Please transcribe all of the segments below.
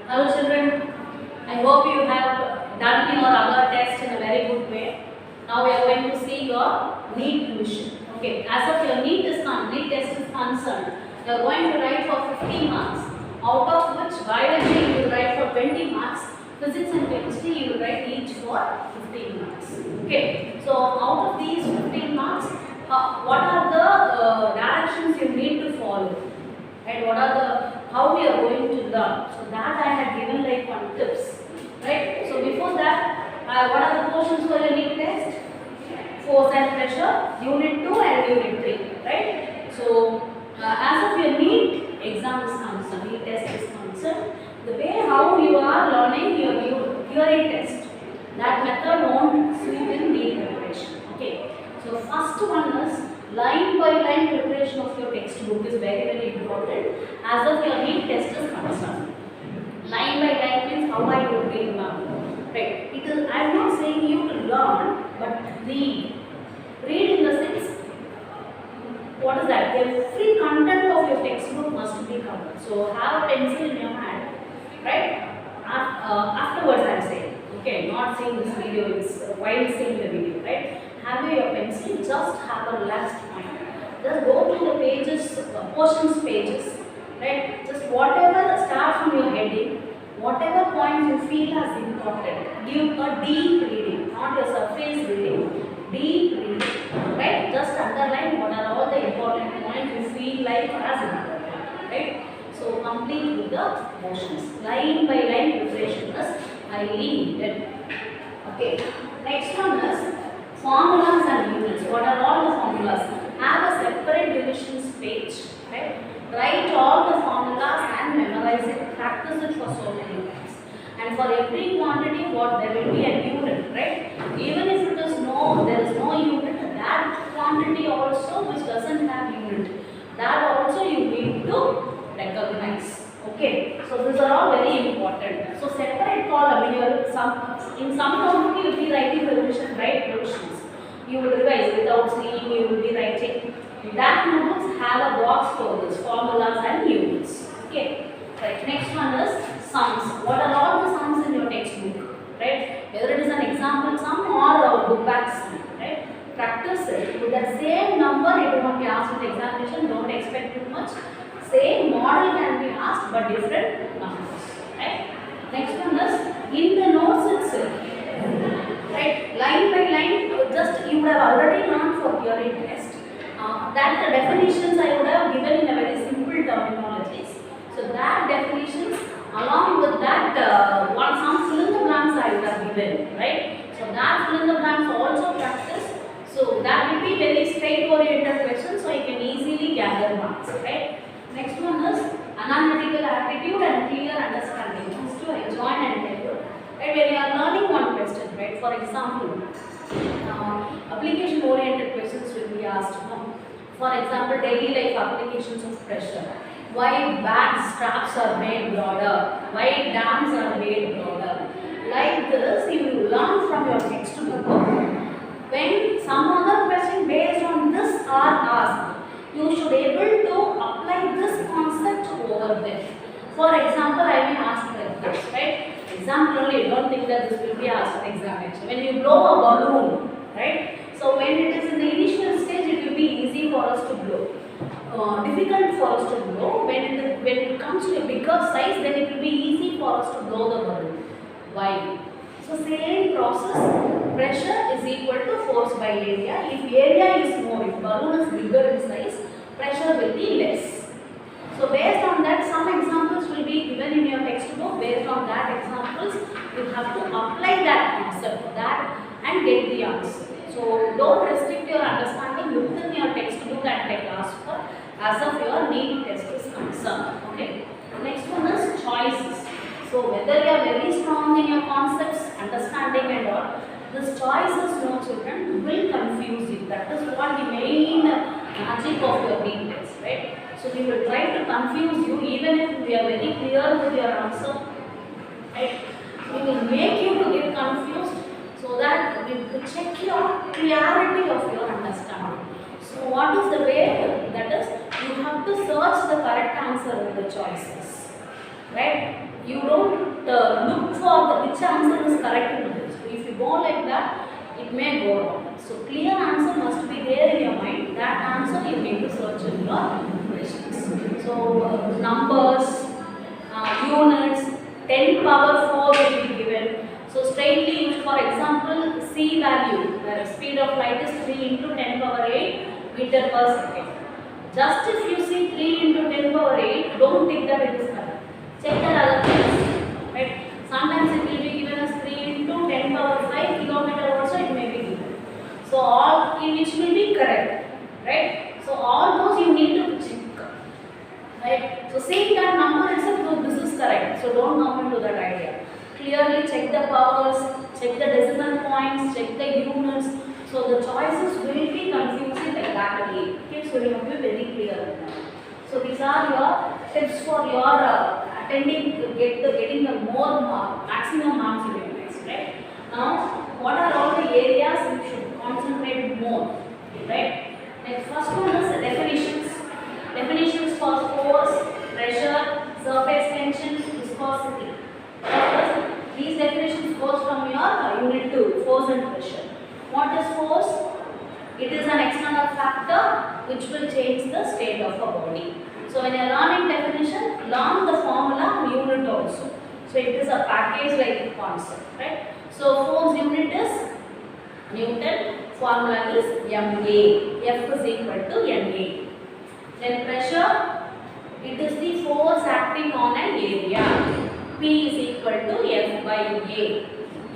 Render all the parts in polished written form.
Hello children, I hope you have done your other test in a very good way. Now we are going to see your NEET revision. Okay, as of your NEET test is concerned, you are going to write for 15 marks, out of which biology you will write for 20 marks, physics and chemistry you will write each for 15 marks. Okay, so out of these 15 marks, what are the directions you need to follow? Right, what are the how we are going to learn? So that I had given like one tips, right? So before that, what are the portions for your NEET test? Force and pressure, unit 2 and unit 3, right? So as of your NEET exam is concerned, NEET test is concerned, the way how you are learning your theory test, that method won't suit in NEET preparation. Okay. So first one is line by line preparation of your textbook is very important as of your NEET test is concerned. Line by line means how I will read now. Right. It is, I am not saying you to learn, but read. Read in the sense, what is that? Every content of your textbook must be covered. So have a pencil in your hand, right? Afterwards I am saying, okay, not seeing this video, it's while seeing the video, right? Have your pencil, just have a relaxed mind. Just go to the pages, portions pages, right? Just whatever, start from your heading, whatever points you feel as important. Give a deep reading, not your surface reading. Deep reading, right? Just underline what are all the important points you feel like as important, right? So complete with the portions. Line by line preparation is highly needed. Okay. Next one is formulas and units. What are all the formulas? Have a separate divisions page, right? Write all the formulas and memorize it. Practice it for so many times. And for every quantity, what there will be a unit, right? Even if it is there is no unit, that quantity also which doesn't have unit, that also you need to recognize. Okay, so these are all very important. So separate column in some notebook you will be writing revision, right? Revisions. You will revise without seeing, you will be writing. That notebooks have a box for this, formulas and units. Okay, right. Next one is sums. What are all the sums in your textbook? Right? Whether it is an example sum or a book back sum, right? Practice it with the same number. It won't be asked in the examination. Don't expect too much. Same model can be asked, but different numbers. Right? Next one is in the notes itself. Right? Line by line, just you would have already learned for theory test. That the definitions I would have given in a very simple terminologies. So that definitions along with that some fill in the blanks I would have given, right? So that fill in the blanks also practice. So that will be very straight oriented question, so you can easily gather marks, right? Next one is analytical aptitude and clear understanding. Means to join and tell. Right? When you are learning one question, right? For example, application oriented questions will be asked. For example, daily life applications of pressure. Why bag straps are made broader? Why dams are made broader? Like this, you will learn from your textbook. When some other question based on this are asked, you should be able to apply this concept over there. For example, I may ask like this, right? Example only, don't think that this will be asked in examination. When you blow a balloon, right? So when it is in the initial stage, it will be easy for us to blow. Difficult for us to blow. When it comes to a bigger size, then it will be easy for us to blow the balloon. Why? So same process, pressure is equal to force by area. If area is more, if balloon is bigger in size, pressure will be less. So based on that, some examples will be given in your textbook. Based on that examples, you have to apply that concept and get the answer. So don't restrict your understanding within your textbook and take answer as of your NEET test is concerned. Okay. Next one is choices. So whether you are very strong in your concepts, understanding and all, this choices, no children, will confuse you. That is what the main magic of your NEET test, right? So we will try to confuse you even if we are very clear with your answer, right? We will make you to get confused so that we will check your clarity of your understanding. So what is the way? That is, you have to search the correct answer with the choices, right? you don't look for which answer is correct in this. So if you go like that, it may go wrong. So clear answer must be there in your mind. That answer you need to search in your questions. So numbers, units, 10 power 4 will be given. So straightly use, for example, C value, where speed of light is 3 into 10 power 8 meter per second. Just if you see 3 into 10 power 8, don't think that it is correct. Check that other things. Right? Sometimes it will be given as 3 into 10 power 5 kilometer also it may be given. So all which will be correct. Right? So all those you need to check. Right? So seeing that number itself, this is correct. So don't come into that idea. Clearly check the powers, check the decimal points, check the units. So the choices will be confusing like that only. Okay, so you have to be very clear. So these are your tips for your attending, getting the more maximum marks in your test, right? Now, what are all the areas you should concentrate more, right? Next, first one is definitions. Definitions for force, pressure, surface tension, viscosity. First, these definitions goes from your unit 2, force and pressure. What is force? It is an external factor which will change the state of a body. So when you are learning definition, learn the formula unit also. So it is a package like concept, right? So force unit is Newton, formula is MA. F is equal to MA. Then pressure, it is the force acting on an area. P is equal to F by A.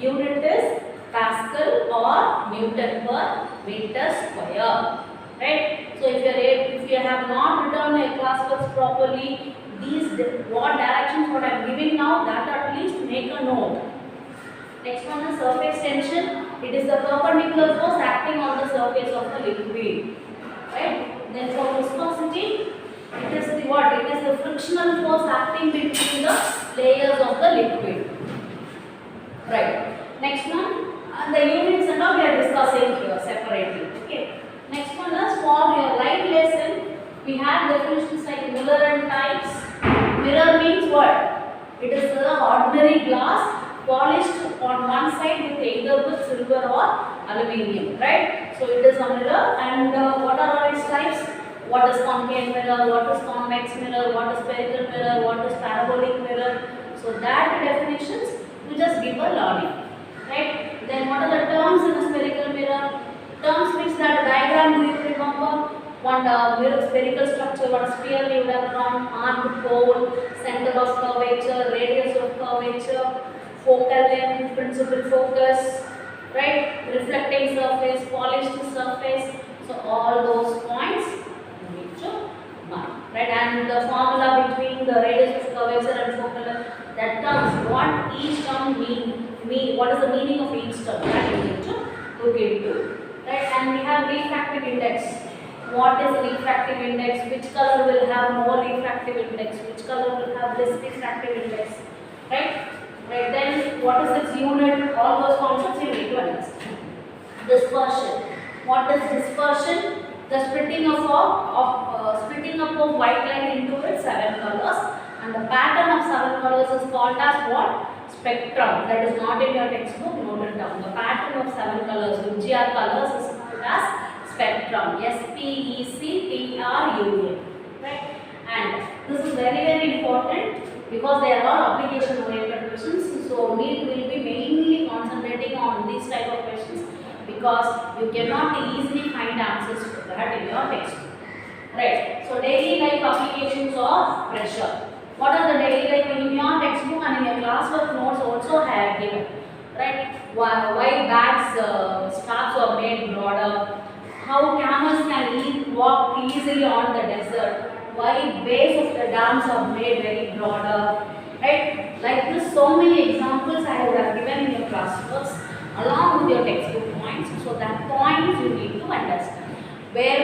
Unit is Pascal or Newton per meter square. Right? So if you have not written your class works properly, these what directions what I am giving now, that at least make a note. Next one is surface tension. It is the perpendicular force acting on the surface of the liquid. Right? Then for viscosity, it is the what? It is the frictional force acting between the layers of the liquid. Right. Next one. And the units and all we are discussing here separately. Okay. Next one is for your light lesson. We have definitions like mirror and types. Mirror means what? It is the ordinary glass polished on one side with either with silver or aluminium. Right? So it is a mirror. And what are all its types? What is concave mirror? What is convex mirror? What is spherical mirror? What is parabolic mirror? So that definitions you just give a learning. Right? Then what are the terms in a spherical mirror? Terms means that diagram do you remember? One mirror spherical structure, what sphere we would have drawn, armed pole, center of curvature, radius of curvature, focal length, principal focus, right? Reflecting surface, polished surface. So all those points you need to mark. Right? And the formula between the radius of curvature and focal length, that terms, what each term mean, what is the meaning of each term, that you need to look into. Right? And we have refractive index. What is refractive index? Which color will have more refractive index? Which color will have less refractive index? Right? Right? Then what is its unit? All those concepts you need to understand. Dispersion. What is dispersion? The splitting up of white light into its 7 colors, and the pattern of 7 colors is called as what? Spectrum. That is not in your textbook, note it down. The pattern of 7 colors, which are colors, is called as spectrum. SPECTRUM. Right? And this is very, very important because they are all application oriented questions. So we will be mainly concentrating on these type of questions because you cannot easily find answers to that in your textbook. Right? So daily life applications of pressure. What are the daily life in your textbook and in your classwork notes also have given. Right? Why bags straps are made broader. How camels can walk easily on the desert. Why base of the dams are made very broader. Right? Like this, so many examples I have given in your classworks along with your textbook points. So that points you need to understand. Where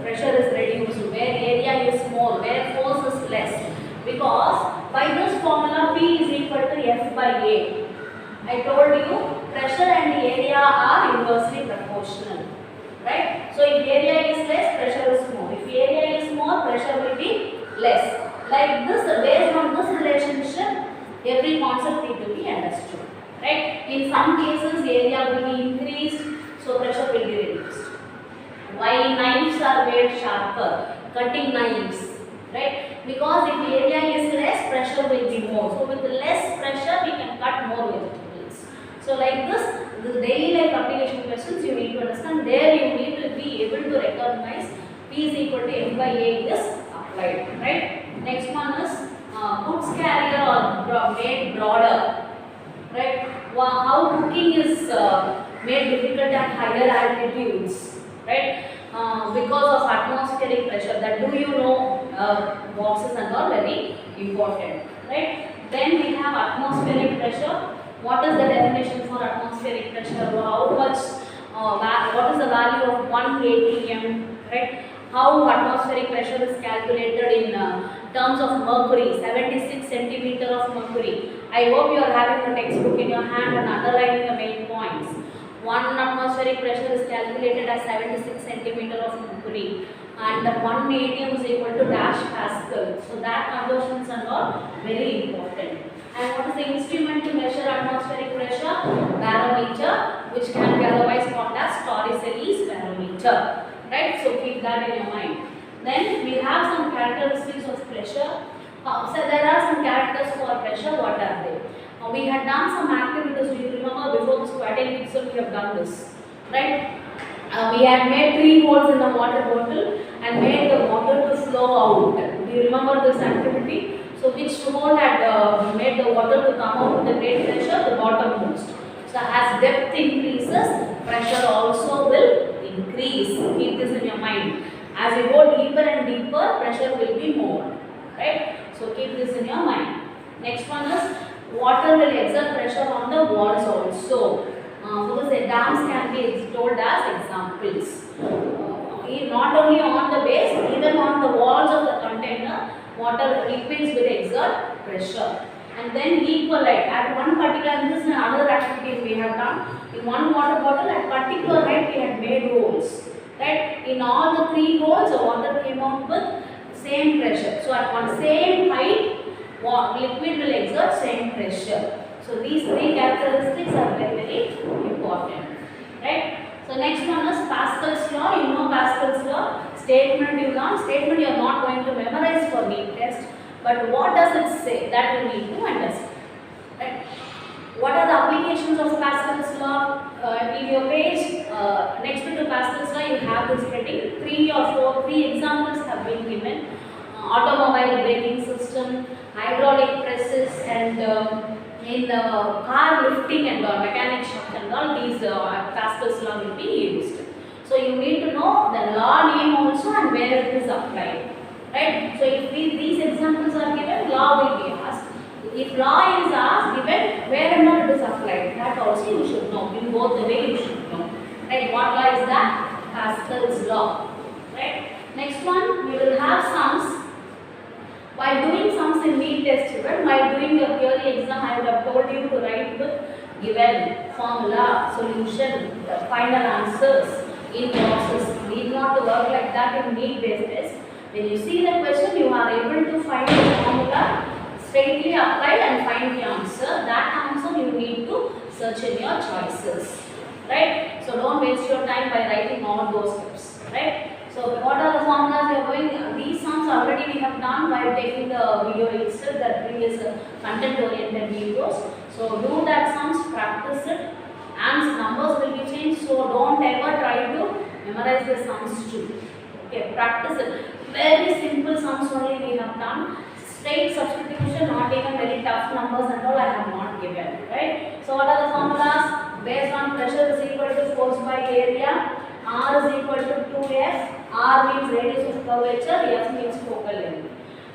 pressure is reduced, where area is more, where force is less. Because by this formula P is equal to F by A. I told you pressure and area are inversely proportional. Right? So if area is less, pressure is more. If area is more, pressure will be less. Like this, based on this relationship, Every concept need to be understood. Right? In some cases, area will be increased, so pressure will be reduced. Why knives are made sharper? Cutting knives, right? Because if the area is less, pressure will be more. So with less pressure, we can cut more vegetables. So like this, the daily life application questions you need to understand. There you need to be able to recognize P is equal to M by A is applied, right? Next one is goods carrier or made broader, right? How cooking is made difficult at higher altitudes, right? Because of atmospheric pressure. That do you know? Boxes and all very important, right? Then we have atmospheric pressure. What is the definition for atmospheric pressure? How much? What is the value of 1 atm, right? How atmospheric pressure is calculated in terms of mercury, 76 centimeter of mercury. I hope you are having a textbook in your hand and underlining the main points. 1 atmospheric pressure is calculated as 76 centimeter of mercury, and 1 atm is equal to dash Pascal. So that conversions are all very important. And what is the instrument to measure atmospheric pressure? Barometer, which can be otherwise called as Torricelli's barometer. Right? So keep that in your mind. Then we have some characteristics of pressure. So there are some characters for pressure. What are they? We had done some activities. Do you remember before this quarterly itself we have done this, right? We had made 3 holes in the water bottle and made the water to flow out. Do you remember this activity? So which hole had made the water to come out with a great pressure? The bottommost. So as depth increases, pressure also will increase. Keep this in your mind. As you go deeper and deeper, pressure will be more. Right? So keep this in your mind. Next one is water will exert pressure on the walls also. Because the dams can be told as examples. Not only on the base, even on the walls of the container, water liquids will exert pressure. And then equalite. At one particular, this is another activity we have done. In one water bottle, at particular height we had made holes. Right? In all the 3 holes, the water came out with same pressure. So at one same height, liquid will exert same pressure. So these 3 characteristics are very, very important. Right? So next one is Pascal's law. You know Pascal's law. Statement you learn. Statement you are not going to memorize for NEET test. But what does it say? That you need to understand. Right? What are the applications of Pascal's law? In your page, next to Pascal's law, you have this heading. 3 or 3 examples have been given. Automobile braking system, hydraulic presses, and in the car lifting and mechanic shop and all, these Pascal's law will be used. So you need to know the law name also and where it is applied. Right? So if these examples are given, law will be asked. If law is asked, given where and all it is applied, that also you should know. In both the way you should know. Right? What law is that? Pascal's law. Right? Next one, we will have sums. While doing sums in NEET test, while doing your theory exam, I would have told you to write the given, formula, solution, the final answers in boxes. Need not to work like that in NEET based test. When you see the question, you are able to find the formula, straightly apply and find the answer. That answer you need to search in your choices. Right? So don't waste your time by writing all those steps. Right? So what are the formulas we are going? These sums already we have done while taking the video itself, the previous content oriented videos. So do that sums, practice it, and numbers will be changed. So don't ever try to memorize the sums too. Okay, practice it. Very simple sums only we have done. Straight substitution, not even very tough numbers and all I have not given. Right? So what are the formulas? Based on pressure is equal to force by area. R is equal to 2F. R means radius of curvature, F means focal length.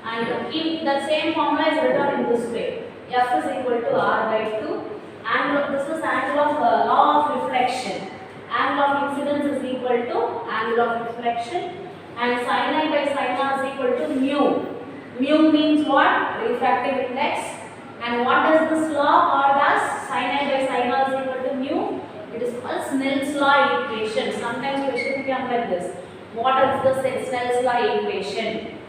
And if the same formula is written in this way, F is equal to R by 2. Angle, this is angle of law of reflection. Angle of incidence is equal to angle of reflection. And sin I by sin R is equal to mu. Mu means what? Refractive index. And what does this law called as? Sin I by sin R is equal to mu. It is called Snell's law equation. Sometimes question can come like this. What is the Snell's law equation?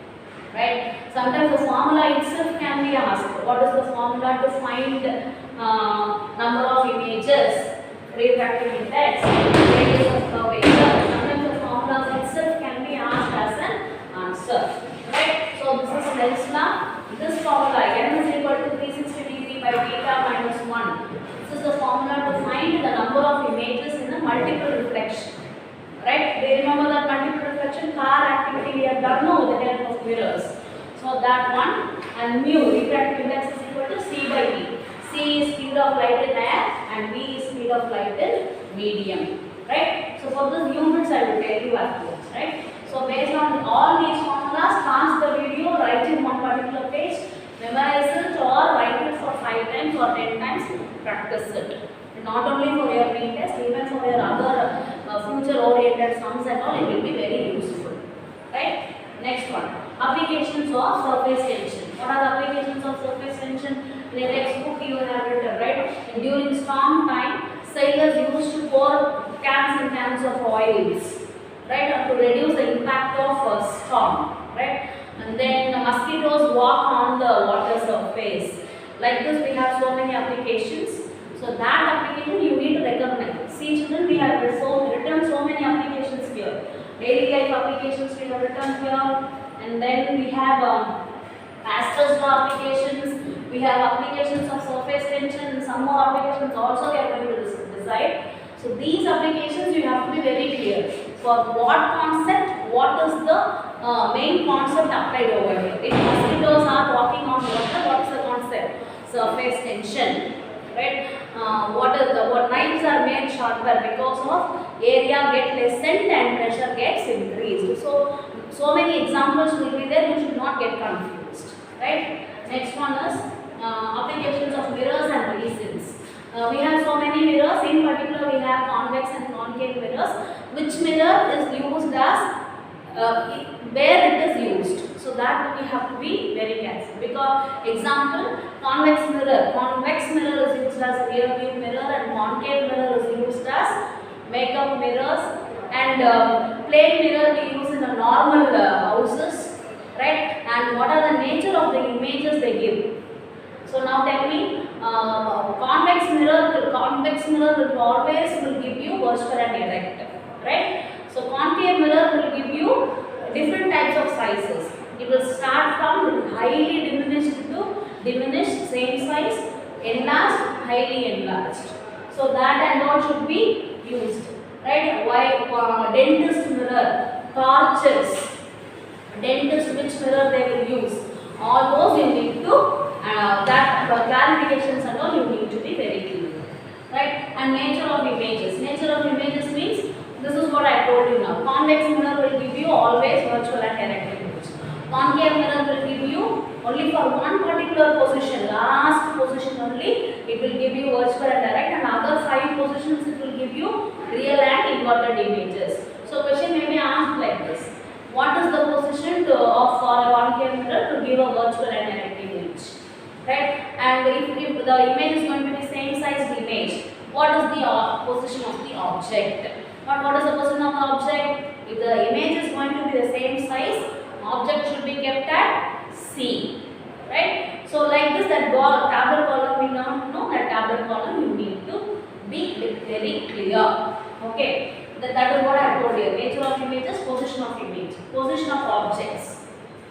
right? Sometimes the formula itself can be asked. What is the formula to find number of images, refractive index, radius of curvature? Sometimes the formula itself can be asked as an answer, right? So this is Snell's law. This formula n is equal to 360 degree by beta minus 1. This is the formula to find the number of images in a multiple reflection. Right? Do you remember that multiple reflection car activity we have done now with the help of mirrors? So that one, and mu, refractive index is equal to C by V. C is speed of light in air and V is speed of light in medium. Right? So for this units I will tell you afterwards. Right? So based on all these formulas, pause the video, write in one particular page, memorize it or write it for 5 times or 10 times, practice it. Not only for your main test, even for your other future oriented sums and all, it will be very useful. Right? Next one, applications of surface tension. What are the applications of surface tension? In the textbook you have written, right? During storm time, sailors used to pour cans and cans of oils, right, to reduce the impact of storm, right? And then the mosquitoes walk on the water surface. Like this, we have so many applications. So that application you need to recognize. See children, we have written so many applications here. Daily life applications we have written here, and then we have Pastor's law applications. We have applications of surface tension. Some more applications also we are going to decide. So these applications you have to be very clear. For what concept, what is the main concept applied over here? If mosquitoes are walking on water, what is the concept? Surface tension. Right? What knives are made sharper because of area get lessened and pressure gets increased. So many examples will be there. You should not get confused. Right? Next one is applications of mirrors and resins. We have so many mirrors. In particular, we have convex and concave mirrors. Which mirror is used as where it is used? So that we have to be very careful. Because example, convex mirror is used as rear view mirror and concave mirror is used as makeup mirrors, and plane mirror we use in the normal houses, right? And what are the nature of the images they give? So now tell me, convex mirror will always give you vertical and erect, right? So concave mirror will give you different types of sizes. It will start from highly diminished to diminished, same size, enlarged, highly enlarged. So that and all should be used, right? Why dentist mirror, torches, dentist which mirror they will use. All those you need to that clarifications and all you need to be very clear, right? And nature of images. Nature of images means this is what I told you now. Convex mirror will give you always virtual and erect image. Concave mirror will give you only for one particular position, last position only, it will give you virtual and erect, and other 5 positions it will give you real and inverted images. So question may be asked like this. What is the position for a concave mirror to give a virtual and erect image? Right? And if the image is going to be same size image, what is the position of the object? What is the position of the object? If the image is going to be the same size, object should be kept at C. Right? So like this, that tabular column we now know that tabular column you need to be very clear. Okay. That is what I told you. Nature of images, position of image, position of objects.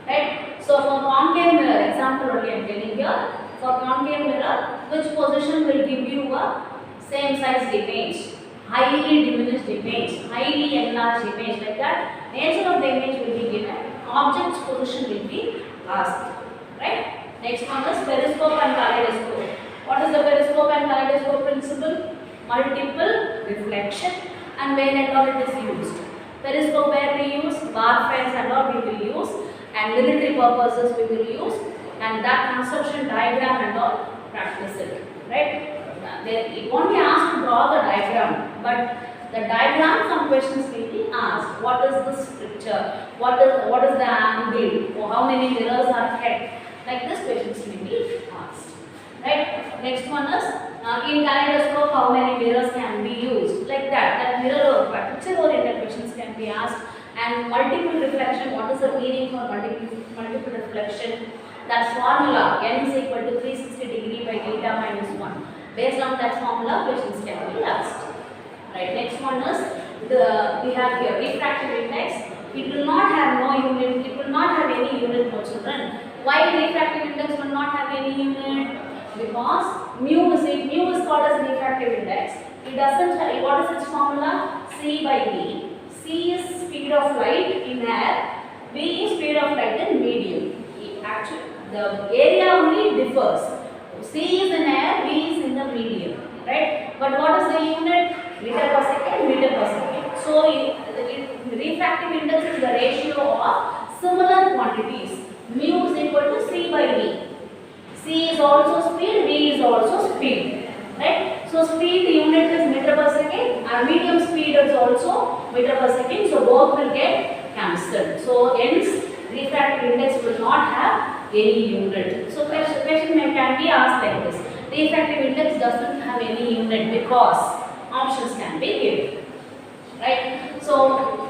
Right? So for concave mirror, example only I am telling here. For concave mirror, which position will give you a same size image, highly diminished image, highly enlarged image, like that. Nature of the image will be given. Object's position will be asked. Right? Next one is periscope and kaleidoscope. What is the periscope and kaleidoscope principle? Multiple reflection. And where and all it is used. Periscope where we use, bar fence and all we will use, and military purposes we will use, and that construction diagram and all practice it. Right? You won't be asked to draw the diagram, but the diagram some questions will be asked. What is this picture? What is the angle? Or how many mirrors are kept? Like this questions will be asked. Right? Next one is in kaleidoscope how many mirrors can be used, like that mirror picture oriented questions can be asked, And multiple reflection, what is the meaning for multiple reflection? That formula, n is equal to 360 degree by eta minus 1. Based on that formula, questions can be asked. Right, next one is, we have here refractive index. It will not have no unit, it will not have any unit for children. Why refractive index will not have any unit? Because mu is called as refractive index. It doesn't have, what is its formula? C by V. C is speed of light in air, V is speed of light in medium. Actually, the area only differs. C is in air, V is in the medium, right? But what is the unit? Meter per second, meter per second. So, refractive index is the ratio of similar quantities. Mu is equal to C by V. C is also speed, V is also speed, right? So, speed unit is meter per second, and medium speed is also meter per second. So, both will get cancelled. So, hence refractive index will not have any unit. So, question can be asked like this. Refractive index doesn't have any unit because options can be given, right? So,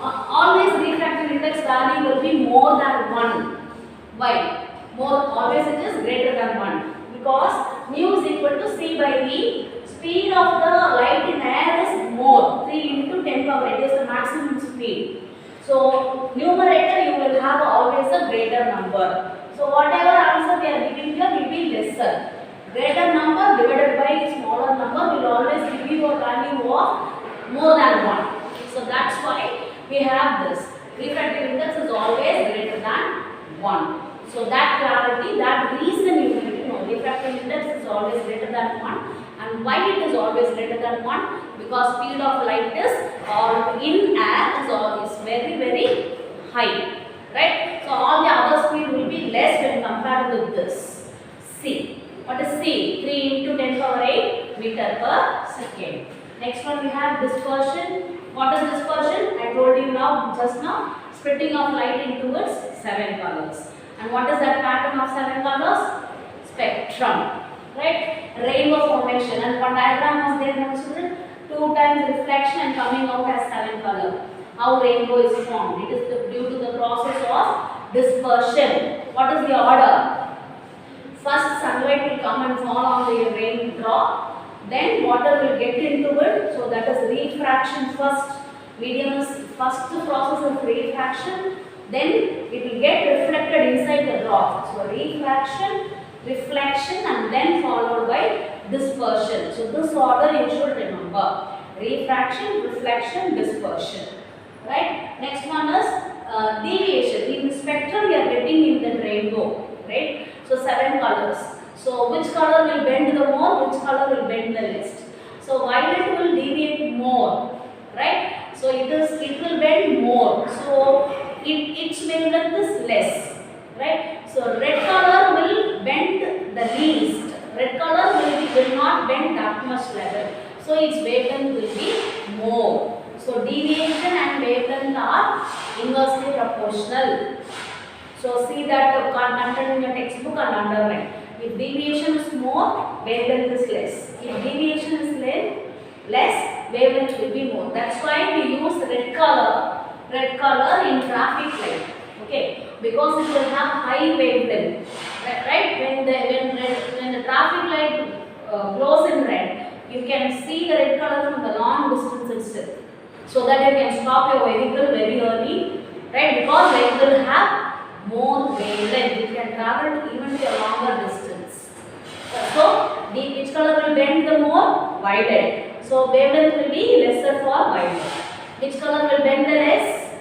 always refractive index value will be more than 1. Why? Always it is greater than 1 because mu is equal to C by V. Speed of the light in air is more, 3 into 10 power 8 is the maximum speed. So, numerator you will have always a greater number. So, whatever answer we are giving here will be lesser. Greater number divided by smaller number will always give you a value of more than 1. So, that's why we have this. Refractive index is always greater than 1. So, that clarity, that reason you need to know. Refractive index is always greater than 1. And why it is always greater than 1? Because speed of light is in air is very, very high. Right? So, all the other speed will be less when compared with this. C. What is C? 3 into 10 power 8 meter per second. Next one we have dispersion. What is dispersion? I told you just now. Splitting of light into its 7 colors. And what is that pattern of 7 colors? Spectrum. Right? Rainbow formation. And what diagram was there, my children? 2 times reflection and coming out as 7 color. How rainbow is formed? It is due to the process of dispersion. What is the order? First sunlight will come and fall on the raindrop. Then water will get into it. So that is refraction first. Medium is first process of refraction. Then it will get reflected inside the drop. So refraction, reflection and then followed by dispersion. So this order you should remember. Refraction, reflection, dispersion. Right? Next one is deviation. In the spectrum we are getting in the rainbow. Right? So 7 colors. So which color will bend the more, which color will bend the least. So violet will deviate more, right? So it will bend more. So its wavelength is less, right? So red color will bend the least. Red color will not bend that much level. So its wavelength will be more. So deviation and wavelength are inversely proportional. So see that content in your textbook and underline. If deviation is more, wavelength is less. If deviation is less, wavelength will be more. That's why we use red color in traffic light. Okay, because it will have high wavelength. Right? When the traffic light glows in red, you can see the red color from the long distance itself. So that you can stop your vehicle very early. Right? Because vehicle will have more wavelength. It can travel even to a longer distance. So, which color will bend the more? Violet. So, wavelength will be lesser for violet. Which color will bend the less?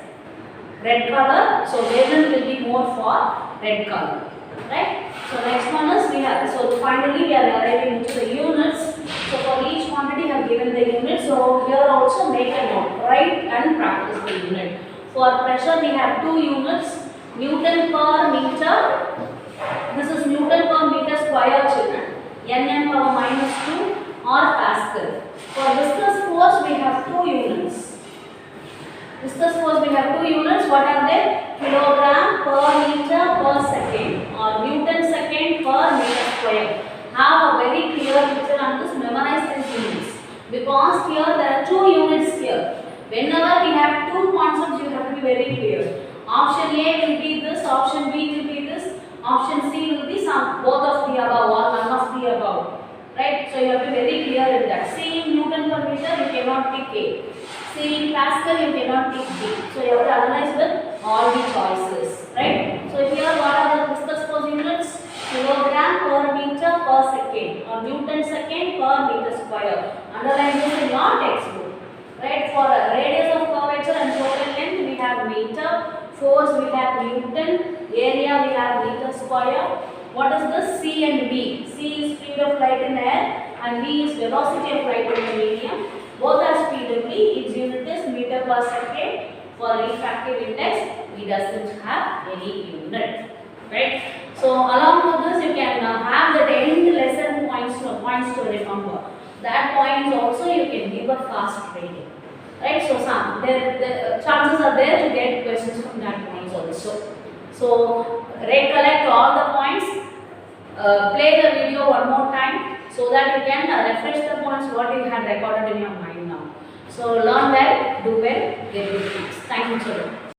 Red color. So, wavelength will be more for red color. Right? So, next one is we have. So, finally we are arriving to the units. So, for each quantity I have given the unit. So, here also make a note. Write and practice the unit. For pressure we have 2 units. Newton per meter. This is Newton per meter square, children. Nm power minus 2 or Pascal. For viscous force we have 2 units. Viscous force we have 2 units. What are they? Kilogram per meter per second or Newton second per meter square. Have a very clear picture on this. Memorize these units. Because here there are 2 units here. Whenever we have two concepts, you have to be very clear. Option A will be this, option B will be this, option C will be some both of the above or none of the above. Right? So you have to be very clear in that. C in Newton per meter, you cannot pick A. C in Pascal, you cannot pick B. So you have to analyze with all the choices. Right? So here what are the viscous force units? Kilogram per meter per second or Newton second per meter square. Underline this in your textbook. Right? For a radius of curvature and total length, we have meter. Force we have Newton. Area we have meter square. What is this? C and B. C is speed of light in air and B is velocity of light in the medium. Both are speed only. Its unit is meter per second. For refractive index, we doesn't have any unit. Right? So along with this, you can have the end lesson points to remember. That points also you can give a fast rating. Right? So the chances are there to get questions from that points also. So recollect all the points. Play the video one more time so that you can refresh the points what you had recorded in your mind now. So learn well, do well, get good marks. Thank you children.